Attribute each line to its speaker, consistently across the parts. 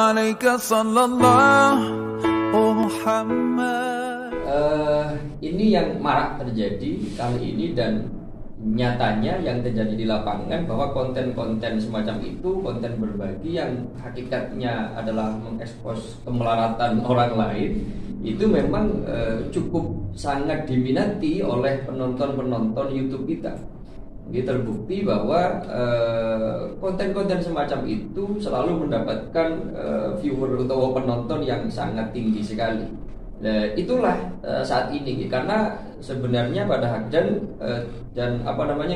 Speaker 1: Alaika sallallahu Muhammad.
Speaker 2: Ini yang marak terjadi kali ini, dan nyatanya yang terjadi di lapangan bahwa konten-konten semacam itu, konten berbagi yang hakikatnya adalah mengekspos kemelaratan orang lain, itu memang cukup sangat diminati oleh penonton-penonton YouTube kita. Ini terbukti bahwa konten-konten semacam itu selalu mendapatkan viewer atau penonton yang sangat tinggi sekali. Nah, itulah saat ini, karena sebenarnya pada dan apa namanya,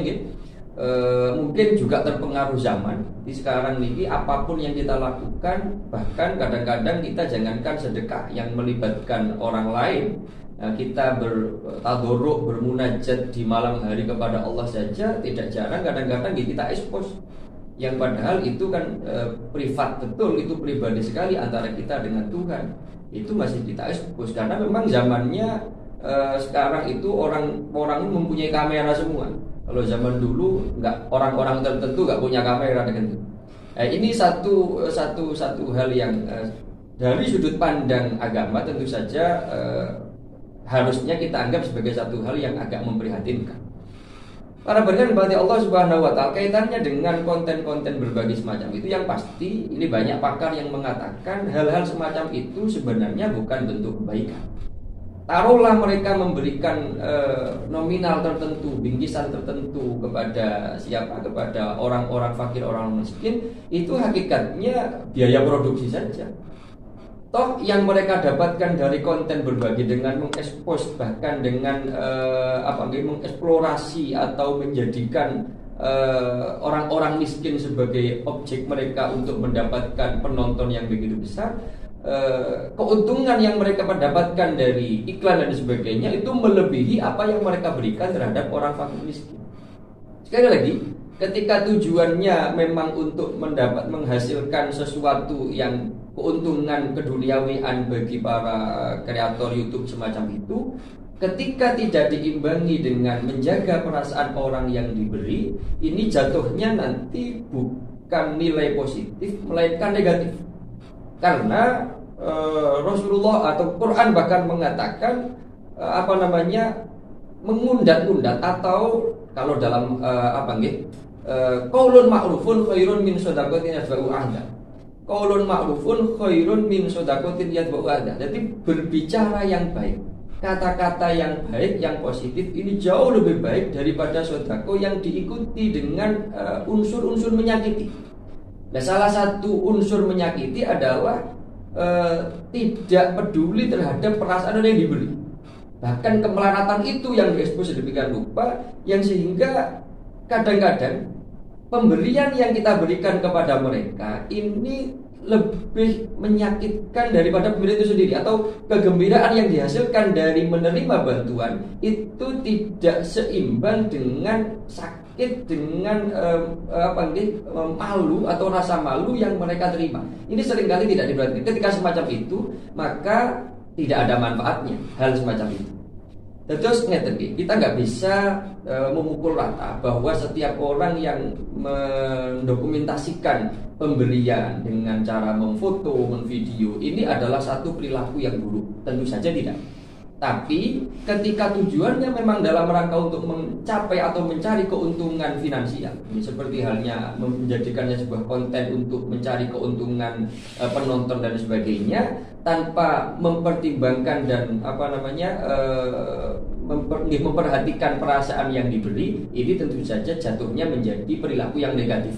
Speaker 2: mungkin juga terpengaruh zaman. Di sekarang ini apapun yang kita lakukan, bahkan kadang-kadang kita jangankan sedekah yang melibatkan orang lain, kita bertadarruk, bermunajat di malam hari kepada Allah saja, tidak jarang kadang-kadang kita expose, yang padahal itu kan privat betul, itu pribadi sekali antara kita dengan Tuhan, itu masih kita expose. Karena memang zamannya sekarang itu orang mempunyai kamera semua. Kalau zaman dulu nggak, orang-orang tertentu nggak punya kamera dengan itu. Ini satu hal yang dari sudut pandang agama tentu saja harusnya kita anggap sebagai satu hal yang agak memprihatinkan. Para pendengar berarti Allah Subhanahu wa taala, kaitannya dengan konten-konten berbagi semacam itu, yang pasti ini banyak pakar yang mengatakan hal-hal semacam itu sebenarnya bukan bentuk kebaikan. Taruhlah mereka memberikan nominal tertentu, bingkisan tertentu kepada siapa? Kepada orang-orang fakir, orang miskin, itu hakikatnya biaya produksi saja. Toh yang mereka dapatkan dari konten berbagi dengan mengekspos, bahkan dengan mengeksplorasi atau menjadikan orang-orang miskin sebagai objek mereka untuk mendapatkan penonton yang begitu besar, keuntungan yang mereka mendapatkan dari iklan dan sebagainya itu melebihi apa yang mereka berikan terhadap orang fakir miskin. Sekali lagi, ketika tujuannya memang untuk menghasilkan sesuatu yang keuntungan keduniawian bagi para kreator YouTube semacam itu, ketika tidak diimbangi dengan menjaga perasaan orang yang diberi, ini jatuhnya nanti bukan nilai positif melainkan negatif. Karena Rasulullah atau Quran bahkan mengatakan mengundat-undat, atau kalau dalam qaulun ma'rufun khairun min shadaqatin yatba'u ahda. Qaulun ma'rufun khairun min shadaqatin yatba'u ahda. Jadi berbicara yang baik, kata-kata yang baik, yang positif, ini jauh lebih baik daripada sedekah yang diikuti dengan unsur-unsur menyakiti. Nah, salah satu unsur menyakiti adalah tidak peduli terhadap perasaan yang diberi. Bahkan kemelaratan itu yang diekspos sedemikian rupa, yang sehingga kadang-kadang pemberian yang kita berikan kepada mereka ini lebih menyakitkan daripada pemberian itu sendiri, atau kegembiraan yang dihasilkan dari menerima bantuan itu tidak seimbang dengan sakit, dengan malu atau rasa malu yang mereka terima. Ini seringkali tidak diperhatikan. Ketika semacam itu, maka tidak ada manfaatnya hal semacam itu. Terus kita nggak bisa memukul rata bahwa setiap orang yang mendokumentasikan pemberian dengan cara memfoto, memvideo, ini adalah satu perilaku yang buruk. Tentu saja tidak. Tapi ketika tujuannya memang dalam rangka untuk mencapai atau mencari keuntungan finansial, seperti halnya menjadikannya sebuah konten untuk mencari keuntungan penonton dan sebagainya, tanpa mempertimbangkan dan memperhatikan perasaan yang diberi, ini tentu saja jatuhnya menjadi perilaku yang negatif.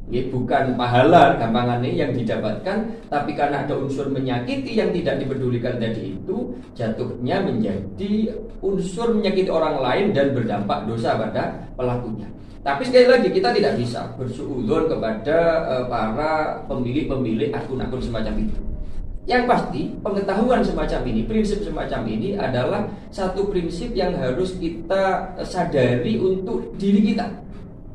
Speaker 2: Bukan pahala gampangannya yang didapatkan, tapi karena ada unsur menyakiti yang tidak dipedulikan tadi itu, jatuhnya menjadi unsur menyakiti orang lain dan berdampak dosa pada pelakunya. Tapi sekali lagi, kita tidak bisa bersuudzon kepada para pemilik akun-akun semacam itu. Yang pasti, pengetahuan semacam ini, prinsip semacam ini adalah satu prinsip yang harus kita sadari untuk diri kita.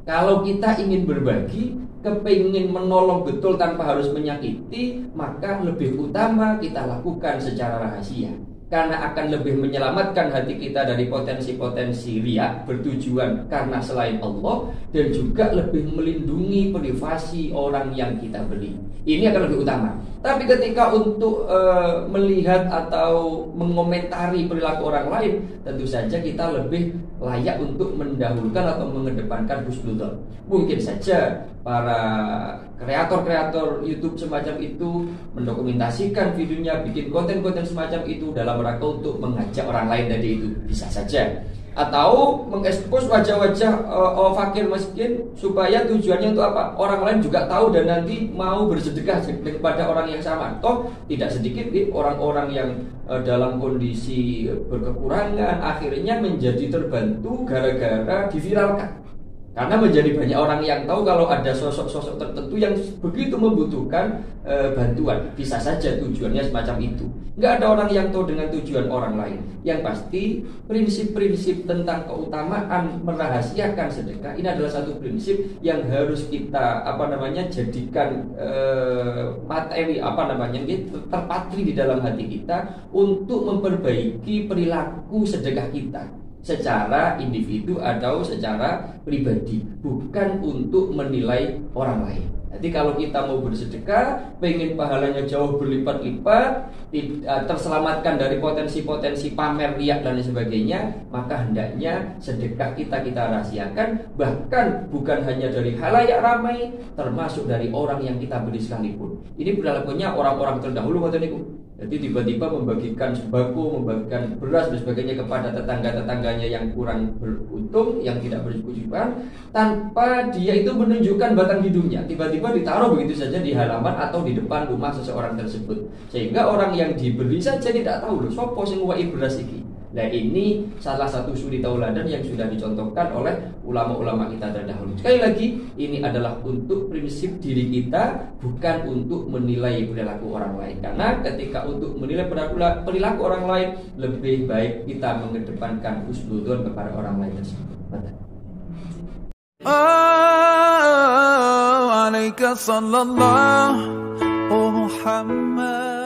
Speaker 2: Kalau kita ingin berbagi, kepingin menolong betul tanpa harus menyakiti, maka lebih utama kita lakukan secara rahasia. karena akan lebih menyelamatkan hati kita dari potensi-potensi riya bertujuan karena selain Allah, dan juga lebih melindungi privasi orang yang kita beli. Ini akan lebih utama. Tapi ketika untuk melihat atau mengomentari perilaku orang lain, tentu saja kita lebih layak untuk mendahulukan atau mengedepankan husnudzon. Mungkin saja para kreator-kreator YouTube semacam itu mendokumentasikan videonya, bikin konten-konten semacam itu dalam rangka untuk mengajak orang lain tadi itu, bisa saja. Atau mengekspos wajah-wajah fakir miskin supaya tujuannya untuk apa? Orang lain juga tahu dan nanti mau bersedekah kepada orang yang sama. Toh tidak sedikit orang-orang yang dalam kondisi berkekurangan akhirnya menjadi terbantu gara-gara diviralkan. Karena menjadi banyak orang yang tahu kalau ada sosok-sosok tertentu yang begitu membutuhkan bantuan. Bisa saja tujuannya semacam itu. Nggak ada orang yang tahu dengan tujuan orang lain. Yang pasti prinsip-prinsip tentang keutamaan merahasiakan sedekah ini adalah satu prinsip yang harus kita jadikan materi terpatri di dalam hati kita untuk memperbaiki perilaku sedekah kita secara individu atau secara pribadi, bukan untuk menilai orang lain. Jadi kalau kita mau bersedekah, pengen pahalanya jauh berlipat-lipat, terselamatkan dari potensi-potensi pamer, riak dan sebagainya, maka hendaknya sedekah kita rahasiakan, bahkan bukan hanya dari khalayak ramai, termasuk dari orang yang kita beri sekalipun. Ini perilakunya orang-orang terdahulu waktu itu. Jadi tiba-tiba membagikan sembako, membagikan beras dan sebagainya kepada tetangga-tetangganya yang kurang beruntung, yang tidak berkecukupan, tanpa dia itu menunjukkan batang hidungnya. Tiba-tiba ditaruh begitu saja di halaman atau di depan rumah seseorang tersebut, sehingga orang yang diberi saja tidak tahu loh sopo sing nguwai beras iki. Nah, ini salah satu suri tauladan yang sudah dicontohkan oleh ulama-ulama kita terdahulu. Sekali lagi, ini adalah untuk prinsip diri kita, bukan untuk menilai perilaku orang lain. Karena ketika untuk menilai perilaku orang lain, lebih baik kita mengedepankan husnudzon kepada orang lain tersebut.
Speaker 1: Alaika sallallahu Muhammad.